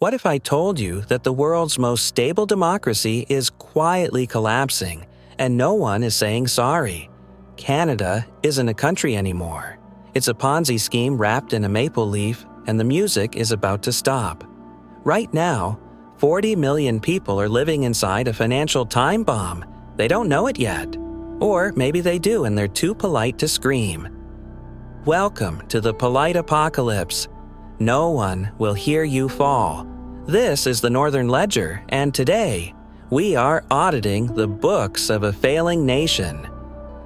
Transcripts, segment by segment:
What if I told you that the world's most stable democracy is quietly collapsing and no one is saying sorry? Canada isn't a country anymore. It's a Ponzi scheme wrapped in a maple leaf, and the music is about to stop. Right now, 40 million people are living inside a financial time bomb. They don't know it yet. Or maybe they do and they're too polite to scream. Welcome to the polite apocalypse. No one will hear you fall. This is the Northern Ledger, and today, we are auditing the books of a failing nation.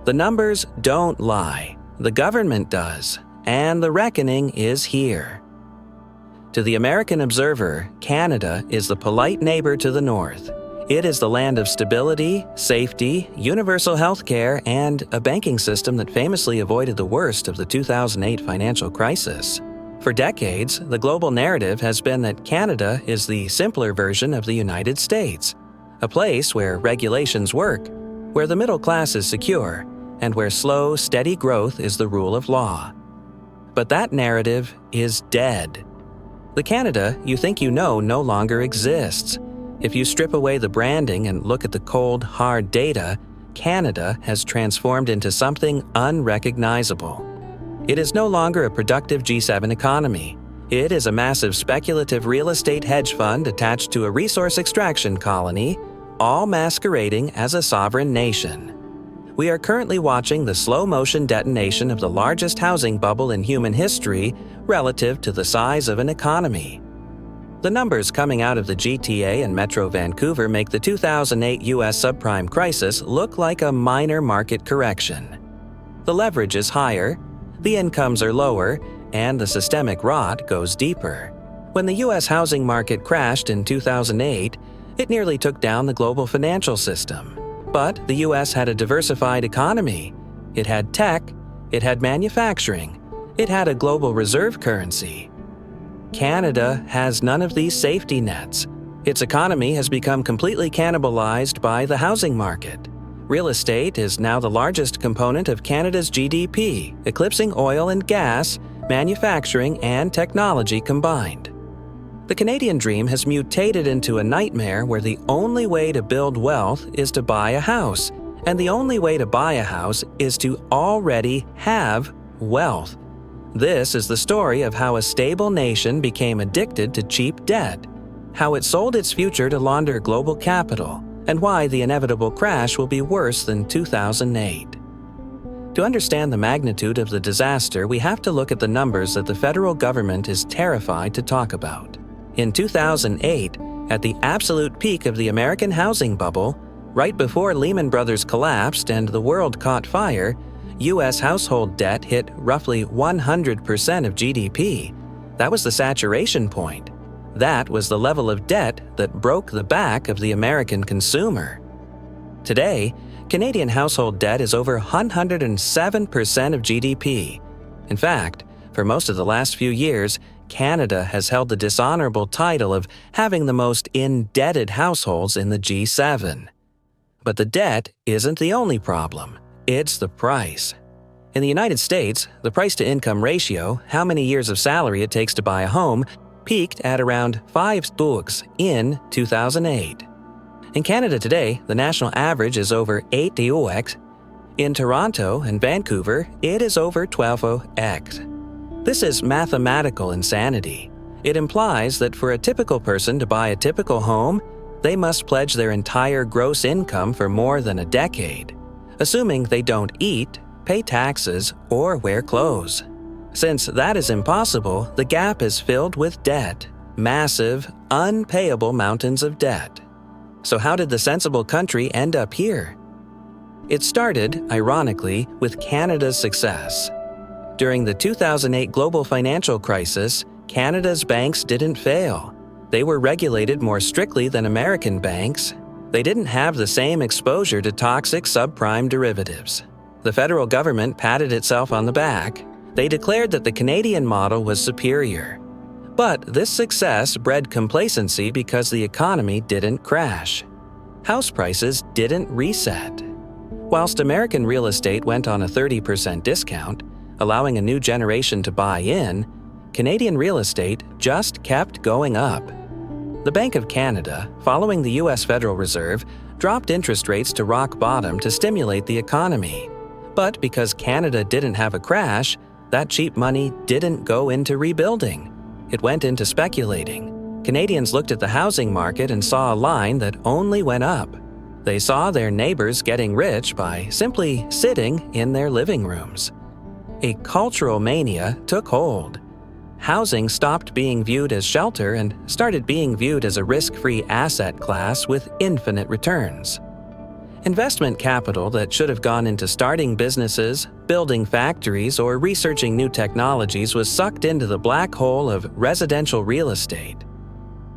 The numbers don't lie, the government does, and the reckoning is here. To the American observer, Canada is the polite neighbor to the north. It is the land of stability, safety, universal health care, and a banking system that famously avoided the worst of the 2008 financial crisis. For decades, the global narrative has been that Canada is the simpler version of the United States, a place where regulations work, where the middle class is secure, and where slow, steady growth is the rule of law. But that narrative is dead. The Canada you think you know no longer exists. If you strip away the branding and look at the cold, hard data, Canada has transformed into something unrecognizable. It is no longer a productive G7 economy. It is a massive speculative real estate hedge fund attached to a resource extraction colony, all masquerading as a sovereign nation. We are currently watching the slow-motion detonation of the largest housing bubble in human history relative to the size of an economy. The numbers coming out of the GTA and Metro Vancouver make the 2008 U.S. subprime crisis look like a minor market correction. The leverage is higher, the incomes are lower, and the systemic rot goes deeper. When the U.S. housing market crashed in 2008, it nearly took down the global financial system. But the U.S. had a diversified economy. It had tech, it had manufacturing, it had a global reserve currency. Canada has none of these safety nets. Its economy has become completely cannibalized by the housing market. Real estate is now the largest component of Canada's GDP, eclipsing oil and gas, manufacturing, and technology combined. The Canadian dream has mutated into a nightmare where the only way to build wealth is to buy a house, and the only way to buy a house is to already have wealth. This is the story of how a stable nation became addicted to cheap debt, how it sold its future to launder global capital, and why the inevitable crash will be worse than 2008. To understand the magnitude of the disaster, we have to look at the numbers that the federal government is terrified to talk about. In 2008, at the absolute peak of the American housing bubble, right before Lehman Brothers collapsed and the world caught fire, U.S. household debt hit roughly 100% of GDP. That was the saturation point. That was the level of debt that broke the back of the American consumer. Today, Canadian household debt is over 107% of GDP. In fact, for most of the last few years, Canada has held the dishonorable title of having the most indebted households in the G7. But the debt isn't the only problem. It's the price. In the United States, the price-to-income ratio, how many years of salary it takes to buy a home, peaked at around 5 bucks in 2008. In Canada today, the national average is over 8 UX. In Toronto and Vancouver, it is over 12x. This is mathematical insanity. It implies that for a typical person to buy a typical home, they must pledge their entire gross income for more than a decade, assuming they don't eat, pay taxes, or wear clothes. Since that is impossible, the gap is filled with debt, massive, unpayable mountains of debt. So how did the sensible country end up here? It started, ironically, with Canada's success. During the 2008 global financial crisis, Canada's banks didn't fail. They were regulated more strictly than American banks. They didn't have the same exposure to toxic subprime derivatives. The federal government patted itself on the back. They declared that the Canadian model was superior. But this success bred complacency because the economy didn't crash. House prices didn't reset. Whilst American real estate went on a 30% discount, allowing a new generation to buy in, Canadian real estate just kept going up. The Bank of Canada, following the U.S. Federal Reserve, dropped interest rates to rock bottom to stimulate the economy. But because Canada didn't have a crash, that cheap money didn't go into rebuilding. It went into speculating. Canadians looked at the housing market and saw a line that only went up. They saw their neighbors getting rich by simply sitting in their living rooms. A cultural mania took hold. Housing stopped being viewed as shelter and started being viewed as a risk-free asset class with infinite returns. Investment capital that should have gone into starting businesses, building factories, or researching new technologies was sucked into the black hole of residential real estate.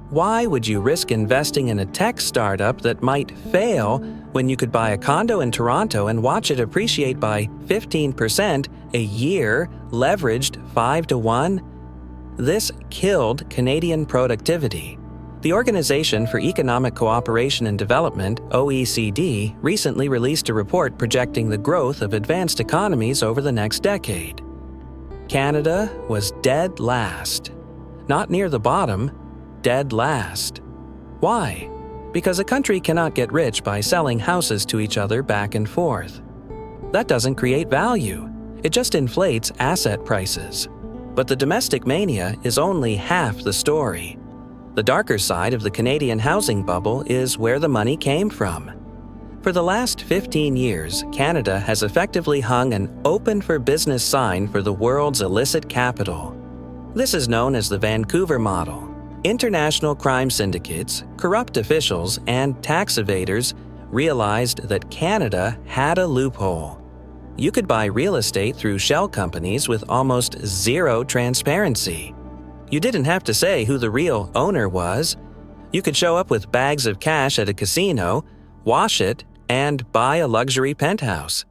Why would you risk investing in a tech startup that might fail when you could buy a condo in Toronto and watch it appreciate by 15% a year, leveraged 5-to-1? This killed Canadian productivity. The Organization for Economic Cooperation and Development, OECD, recently released a report projecting the growth of advanced economies over the next decade. Canada was dead last. Not near the bottom, dead last. Why? Because a country cannot get rich by selling houses to each other back and forth. That doesn't create value. It just inflates asset prices. But the domestic mania is only half the story. The darker side of the Canadian housing bubble is where the money came from. For the last 15 years, Canada has effectively hung an open for business sign for the world's illicit capital. This is known as the Vancouver model. International crime syndicates, corrupt officials, and tax evaders realized that Canada had a loophole. You could buy real estate through shell companies with almost zero transparency. You didn't have to say who the real owner was. You could show up with bags of cash at a casino, wash it, and buy a luxury penthouse.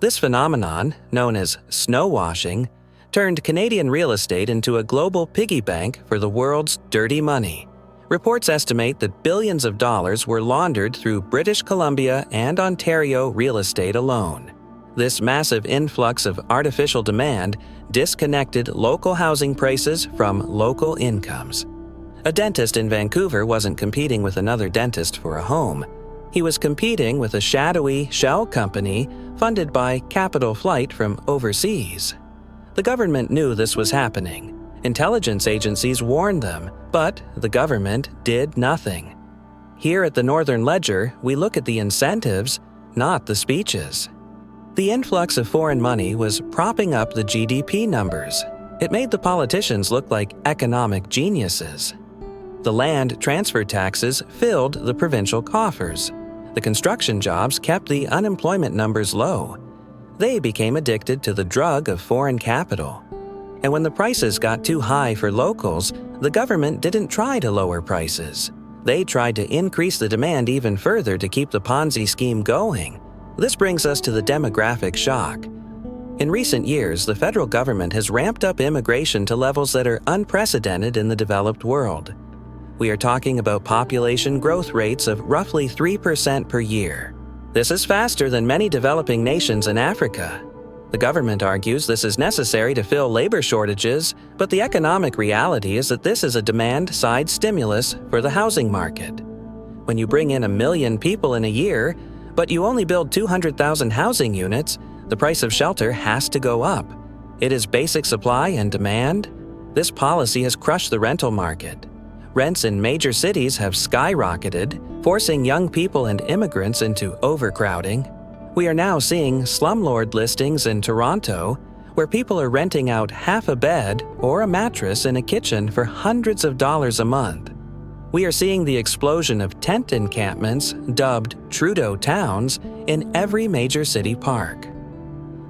This phenomenon, known as snow washing, turned Canadian real estate into a global piggy bank for the world's dirty money. Reports estimate that billions of dollars were laundered through British Columbia and Ontario real estate alone. This massive influx of artificial demand disconnected local housing prices from local incomes. A dentist in Vancouver wasn't competing with another dentist for a home. He was competing with a shadowy shell company funded by capital flight from overseas. The government knew this was happening. Intelligence agencies warned them, but the government did nothing. Here at the Northern Ledger, we look at the incentives, not the speeches. The influx of foreign money was propping up the GDP numbers. It made the politicians look like economic geniuses. The land transfer taxes filled the provincial coffers. The construction jobs kept the unemployment numbers low. They became addicted to the drug of foreign capital. And when the prices got too high for locals, the government didn't try to lower prices. They tried to increase the demand even further to keep the Ponzi scheme going. This brings us to the demographic shock. In recent years, the federal government has ramped up immigration to levels that are unprecedented in the developed world. We are talking about population growth rates of roughly 3% per year. This is faster than many developing nations in Africa. The government argues this is necessary to fill labor shortages, but the economic reality is that this is a demand-side stimulus for the housing market. When you bring in 1 million people in a year, but you only build 200,000 housing units, the price of shelter has to go up. It is basic supply and demand. This policy has crushed the rental market. Rents in major cities have skyrocketed, forcing young people and immigrants into overcrowding. We are now seeing slumlord listings in Toronto, where people are renting out half a bed or a mattress in a kitchen for hundreds of dollars a month. We are seeing the explosion of tent encampments, dubbed Trudeau towns, in every major city park.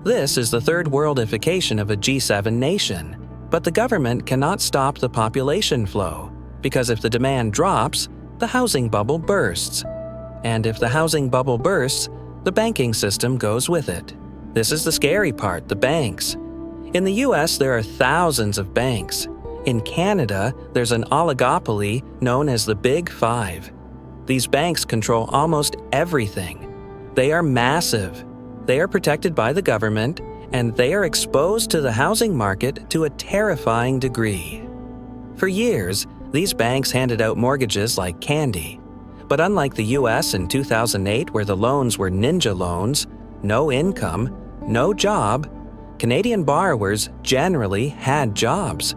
This is the third worldification of a G7 nation, but the government cannot stop the population flow, because if the demand drops, the housing bubble bursts. And if the housing bubble bursts, the banking system goes with it. This is the scary part, the banks. In the US, there are thousands of banks. In Canada, there's an oligopoly known as the Big Five. These banks control almost everything. They are massive. They are protected by the government, and they are exposed to the housing market to a terrifying degree. For years, These banks handed out mortgages like candy. But unlike the US in 2008, where the loans were ninja loans, no income, no job, Canadian borrowers generally had jobs.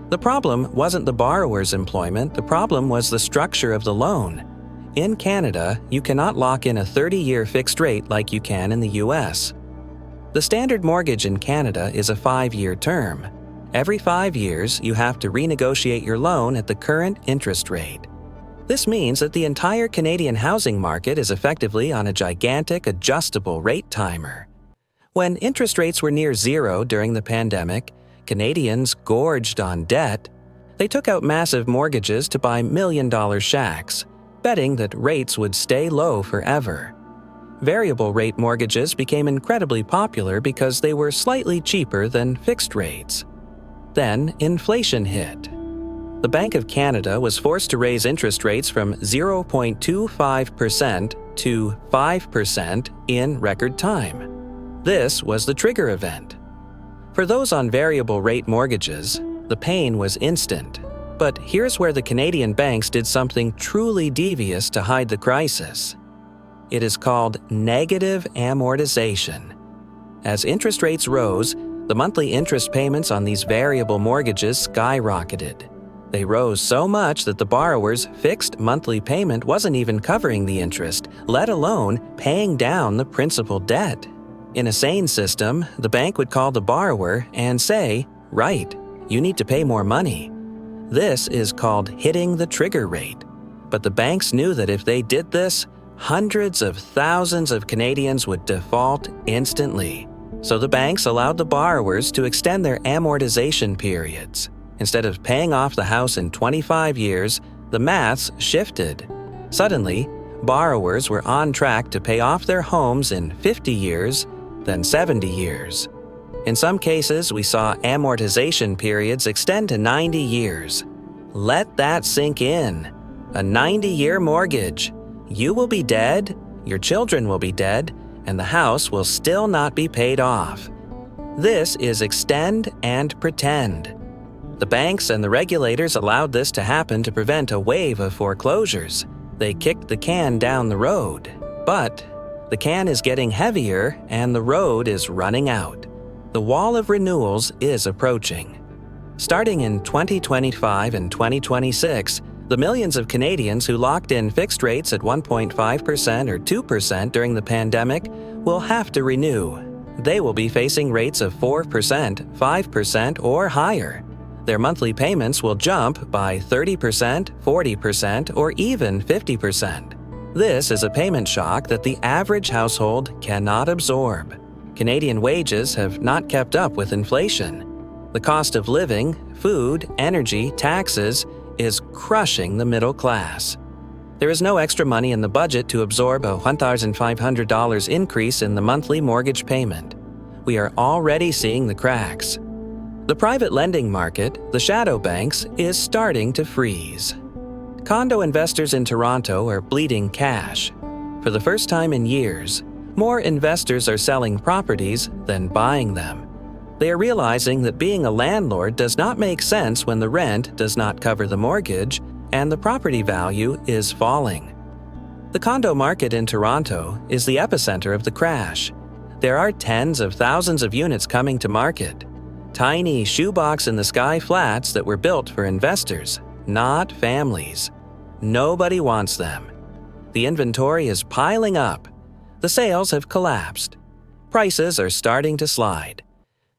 The problem wasn't the borrower's employment, the problem was the structure of the loan. In Canada, you cannot lock in a 30-year fixed rate like you can in the US. The standard mortgage in Canada is a 5-year term. Every 5 years, you have to renegotiate your loan at the current interest rate. This means that the entire Canadian housing market is effectively on a gigantic adjustable rate timer. When interest rates were near zero during the pandemic, Canadians gorged on debt. They took out massive mortgages to buy million-dollar shacks, betting that rates would stay low forever. Variable rate mortgages became incredibly popular because they were slightly cheaper than fixed rates. Then inflation hit. The Bank of Canada was forced to raise interest rates from 0.25% to 5% in record time. This was the trigger event. For those on variable rate mortgages, the pain was instant. But here's where the Canadian banks did something truly devious to hide the crisis. It is called negative amortization. As interest rates rose, the monthly interest payments on these variable mortgages skyrocketed. They rose so much that the borrower's fixed monthly payment wasn't even covering the interest, let alone paying down the principal debt. In a sane system, the bank would call the borrower and say, "Right, you need to pay more money." This is called hitting the trigger rate. But the banks knew that if they did this, hundreds of thousands of Canadians would default instantly. So the banks allowed the borrowers to extend their amortization periods. Instead of paying off the house in 25 years, the maths shifted. Suddenly, borrowers were on track to pay off their homes in 50 years, then 70 years. In some cases, we saw amortization periods extend to 90 years. Let that sink in. A 90-year mortgage. You will be dead, your children will be dead, and the house will still not be paid off. This is extend and pretend. The banks and the regulators allowed this to happen to prevent a wave of foreclosures. They kicked the can down the road. But the can is getting heavier and the road is running out. The wall of renewals is approaching. Starting in 2025 and 2026, the millions of Canadians who locked in fixed rates at 1.5% or 2% during the pandemic will have to renew. They will be facing rates of 4%, 5%, or higher. Their monthly payments will jump by 30%, 40%, or even 50%. This is a payment shock that the average household cannot absorb. Canadian wages have not kept up with inflation. The cost of living, food, energy, taxes is crushing the middle class. There is no extra money in the budget to absorb a $1,500 increase in the monthly mortgage payment. We are already seeing the cracks. The private lending market, the shadow banks, is starting to freeze. Condo investors in Toronto are bleeding cash. For the first time in years, more investors are selling properties than buying them. They are realizing that being a landlord does not make sense when the rent does not cover the mortgage and the property value is falling. The condo market in Toronto is the epicenter of the crash. There are tens of thousands of units coming to market. Tiny shoebox-in-the-sky flats that were built for investors, not families. Nobody wants them. The inventory is piling up. The sales have collapsed. Prices are starting to slide.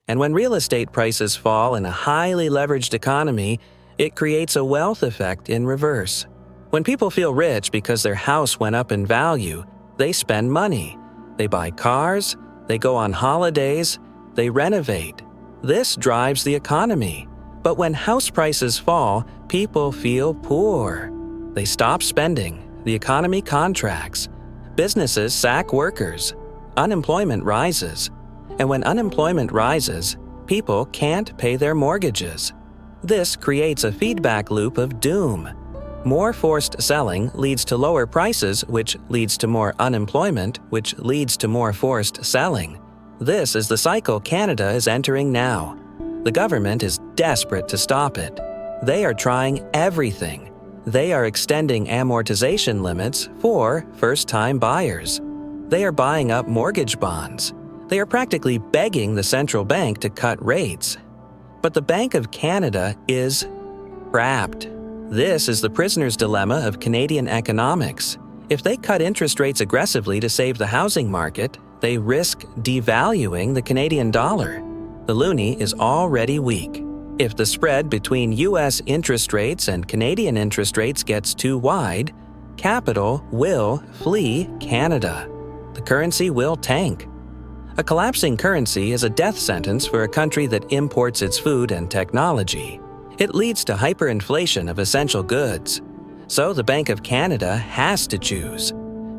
And when real estate prices fall in a highly leveraged economy, it creates a wealth effect in reverse. When people feel rich because their house went up in value, they spend money. They buy cars, they go on holidays, they renovate. This drives the economy. But when house prices fall, people feel poor. They stop spending, the economy contracts. Businesses sack workers. Unemployment rises. And when unemployment rises, people can't pay their mortgages. This creates a feedback loop of doom. More forced selling leads to lower prices, which leads to more unemployment, which leads to more forced selling. This is the cycle Canada is entering now. The government is desperate to stop it. They are trying everything. They are extending amortization limits for first-time buyers. They are buying up mortgage bonds. They are practically begging the central bank to cut rates. But the Bank of Canada is trapped. This is the prisoner's dilemma of Canadian economics. If they cut interest rates aggressively to save the housing market, they risk devaluing the Canadian dollar. The loonie is already weak. If the spread between U.S. interest rates and Canadian interest rates gets too wide, capital will flee Canada. The currency will tank. A collapsing currency is a death sentence for a country that imports its food and technology. It leads to hyperinflation of essential goods. So the Bank of Canada has to choose: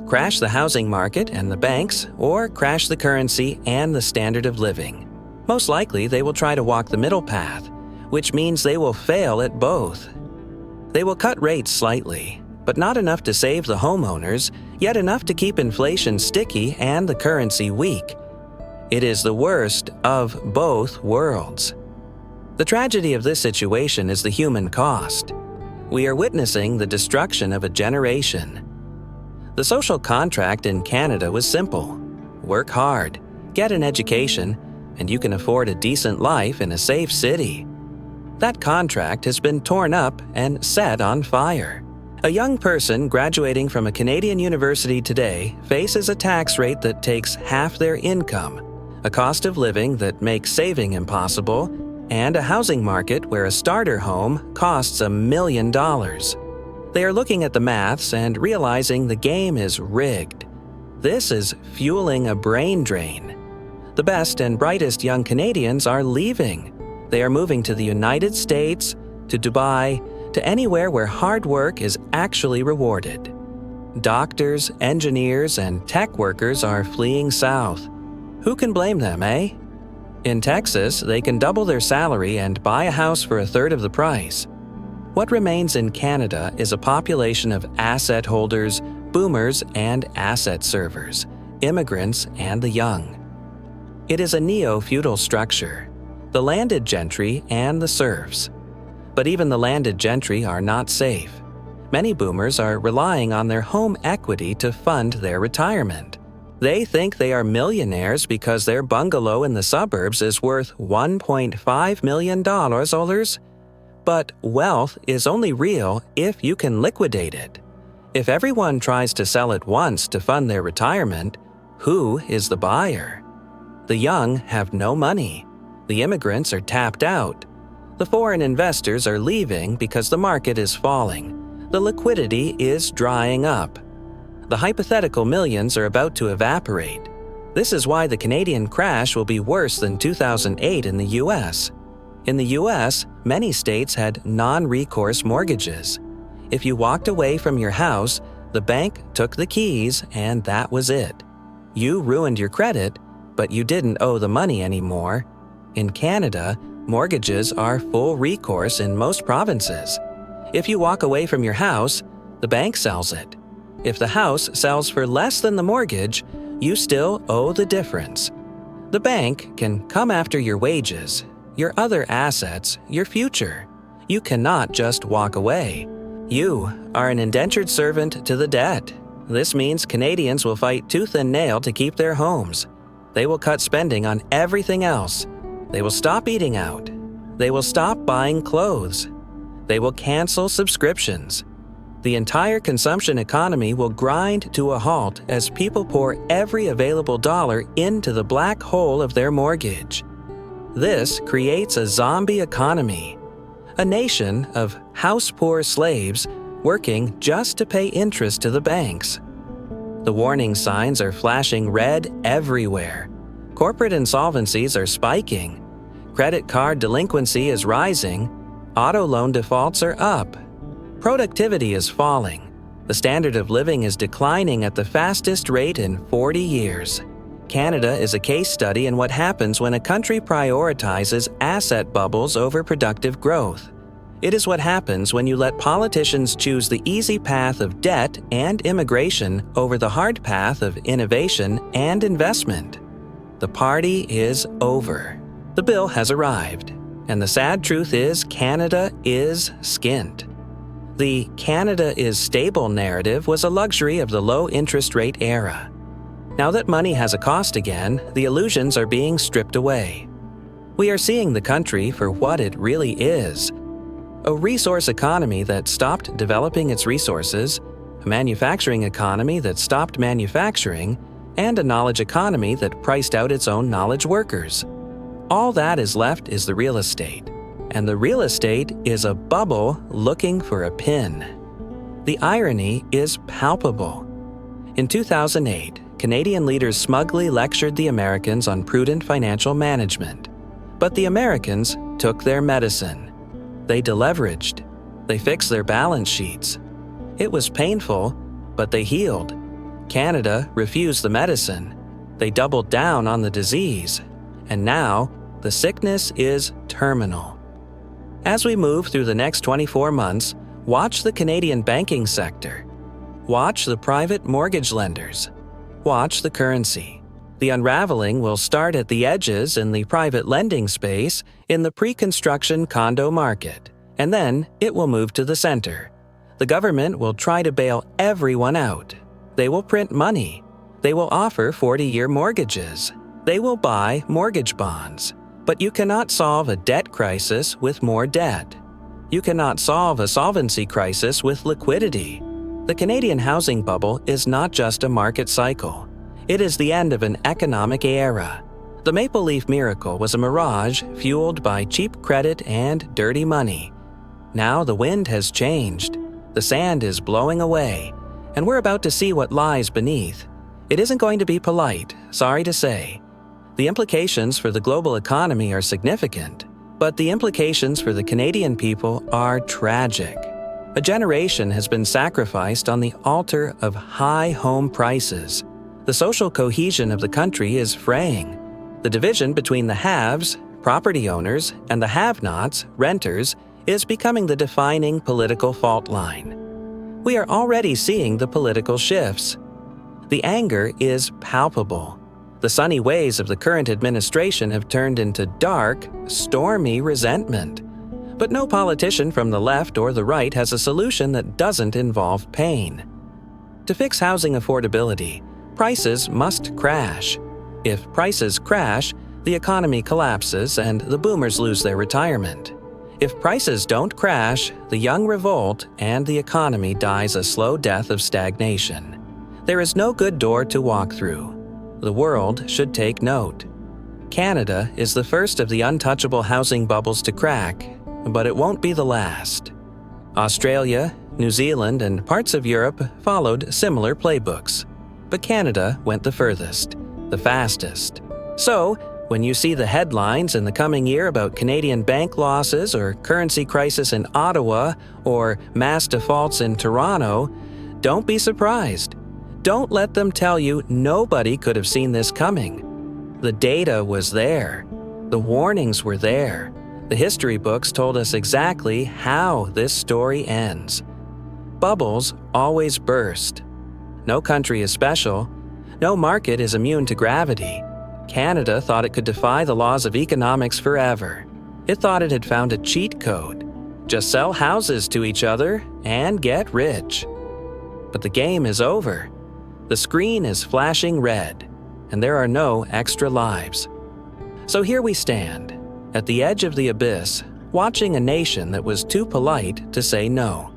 crash the housing market and the banks, or crash the currency and the standard of living. Most likely, they will try to walk the middle path, which means they will fail at both. They will cut rates slightly, but not enough to save the homeowners, yet enough to keep inflation sticky and the currency weak. It is the worst of both worlds. The tragedy of this situation is the human cost. We are witnessing the destruction of a generation. The social contract in Canada was simple: work hard, get an education, and you can afford a decent life in a safe city. That contract has been torn up and set on fire. A young person graduating from a Canadian university today faces a tax rate that takes half their income, a cost of living that makes saving impossible, and a housing market where a starter home costs $1 million. They are looking at the maths and realizing the game is rigged. This is fueling a brain drain. The best and brightest young Canadians are leaving. They are moving to the United States, to Dubai, to anywhere where hard work is actually rewarded. Doctors, engineers, and tech workers are fleeing south. Who can blame them, eh? In Texas, they can double their salary and buy a house for a third of the price. What remains in Canada is a population of asset holders, boomers, and asset servers, immigrants, and the young. It is a neo-feudal structure: the landed gentry and the serfs. But even the landed gentry are not safe. Many boomers are relying on their home equity to fund their retirement. They think they are millionaires because their bungalow in the suburbs is worth $1.5 million. But wealth is only real if you can liquidate it. If everyone tries to sell it once to fund their retirement, who is the buyer? The young have no money. The immigrants are tapped out. The foreign investors are leaving because the market is falling. The liquidity is drying up. The hypothetical millions are about to evaporate. This is why the Canadian crash will be worse than 2008 in the US. In the US, many states had non-recourse mortgages. If you walked away from your house, the bank took the keys and that was it. You ruined your credit, but you didn't owe the money anymore. In Canada, mortgages are full recourse in most provinces. If you walk away from your house, the bank sells it. If the house sells for less than the mortgage, you still owe the difference. The bank can come after your wages, your other assets, your future. You cannot just walk away. You are an indentured servant to the debt. This means Canadians will fight tooth and nail to keep their homes. They will cut spending on everything else. They will stop eating out. They will stop buying clothes. They will cancel subscriptions. The entire consumption economy will grind to a halt as people pour every available dollar into the black hole of their mortgage. This creates a zombie economy, a nation of house-poor slaves working just to pay interest to the banks. The warning signs are flashing red everywhere. Corporate insolvencies are spiking. Credit card delinquency is rising. Auto loan defaults are up. Productivity is falling. The standard of living is declining at the fastest rate in 40 years. Canada is a case study in what happens when a country prioritizes asset bubbles over productive growth. It is what happens when you let politicians choose the easy path of debt and immigration over the hard path of innovation and investment. The party is over. The bill has arrived. And the sad truth is, Canada is skint. The Canada is stable narrative was a luxury of the low interest rate era. Now that money has a cost again, the illusions are being stripped away. We are seeing the country for what it really is: a resource economy that stopped developing its resources, a manufacturing economy that stopped manufacturing, and a knowledge economy that priced out its own knowledge workers. All that is left is the real estate, and the real estate is a bubble looking for a pin. The irony is palpable. In 2008, Canadian leaders smugly lectured the Americans on prudent financial management. But the Americans took their medicine. They deleveraged. They fixed their balance sheets. It was painful, but they healed. Canada refused the medicine. They doubled down on the disease. And now, the sickness is terminal. As we move through the next 24 months, watch the Canadian banking sector. Watch the private mortgage lenders. Watch the currency. The unraveling will start at the edges in the private lending space in the pre-construction condo market, and then it will move to the center. The government will try to bail everyone out. They will print money. They will offer 40-year mortgages. They will buy mortgage bonds. But you cannot solve a debt crisis with more debt. You cannot solve a solvency crisis with liquidity. The Canadian housing bubble is not just a market cycle. It is the end of an economic era. The Maple Leaf Miracle was a mirage fueled by cheap credit and dirty money. Now the wind has changed. The sand is blowing away, and we're about to see what lies beneath. It isn't going to be polite, sorry to say. The implications for the global economy are significant, but the implications for the Canadian people are tragic. A generation has been sacrificed on the altar of high home prices. The social cohesion of the country is fraying. The division between the haves, property owners, and the have-nots, renters, is becoming the defining political fault line. We are already seeing the political shifts. The anger is palpable. The sunny ways of the current administration have turned into dark, stormy resentment. But no politician from the left or the right has a solution that doesn't involve pain. To fix housing affordability, prices must crash. If prices crash, the economy collapses and the boomers lose their retirement. If prices don't crash, the young revolt and the economy dies a slow death of stagnation. There is no good door to walk through. The world should take note. Canada is the first of the untouchable housing bubbles to crack, but it won't be the last. Australia, New Zealand, and parts of Europe followed similar playbooks. But Canada went the furthest, the fastest. So, when you see the headlines in the coming year about Canadian bank losses or currency crisis in Ottawa or mass defaults in Toronto, don't be surprised. Don't let them tell you nobody could have seen this coming. The data was there. The warnings were there. The history books told us exactly how this story ends. Bubbles always burst. No country is special. No market is immune to gravity. Canada thought it could defy the laws of economics forever. It thought it had found a cheat code. Just sell houses to each other and get rich. But the game is over. The screen is flashing red, and there are no extra lives. So here we stand, at the edge of the abyss, watching a nation that was too polite to say no.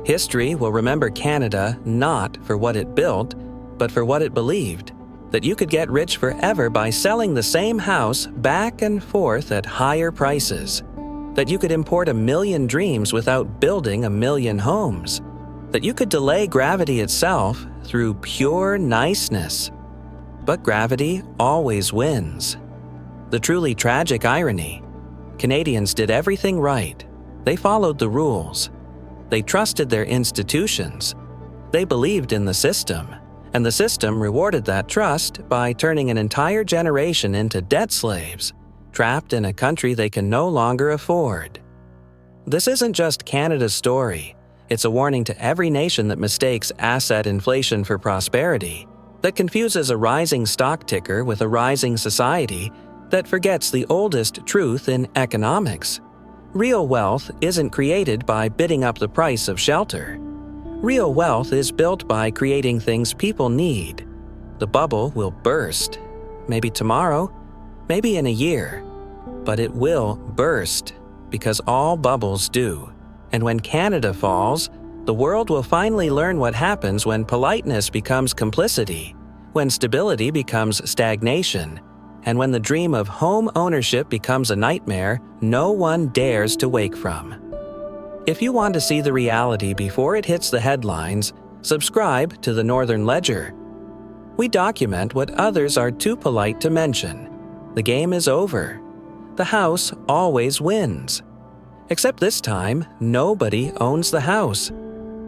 History will remember Canada not for what it built, but for what it believed, that you could get rich forever by selling the same house back and forth at higher prices, that you could import 1 million dreams without building 1 million homes, that you could delay gravity itself through pure niceness. But gravity always wins. The truly tragic irony: Canadians did everything right. They followed the rules. They trusted their institutions. They believed in the system, and the system rewarded that trust by turning an entire generation into debt slaves, trapped in a country they can no longer afford. This isn't just Canada's story. It's a warning to every nation that mistakes asset inflation for prosperity, that confuses a rising stock ticker with a rising society, that forgets the oldest truth in economics. Real wealth isn't created by bidding up the price of shelter. Real wealth is built by creating things people need. The bubble will burst. Maybe tomorrow, maybe in a year. But it will burst, because all bubbles do. And when Canada falls, the world will finally learn what happens when politeness becomes complicity, when stability becomes stagnation, and when the dream of home ownership becomes a nightmare no one dares to wake from. If you want to see the reality before it hits the headlines, subscribe to the Northern Ledger. We document what others are too polite to mention. The game is over. The house always wins. Except this time, nobody owns the house.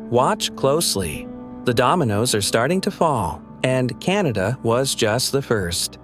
Watch closely. The dominoes are starting to fall, and Canada was just the first.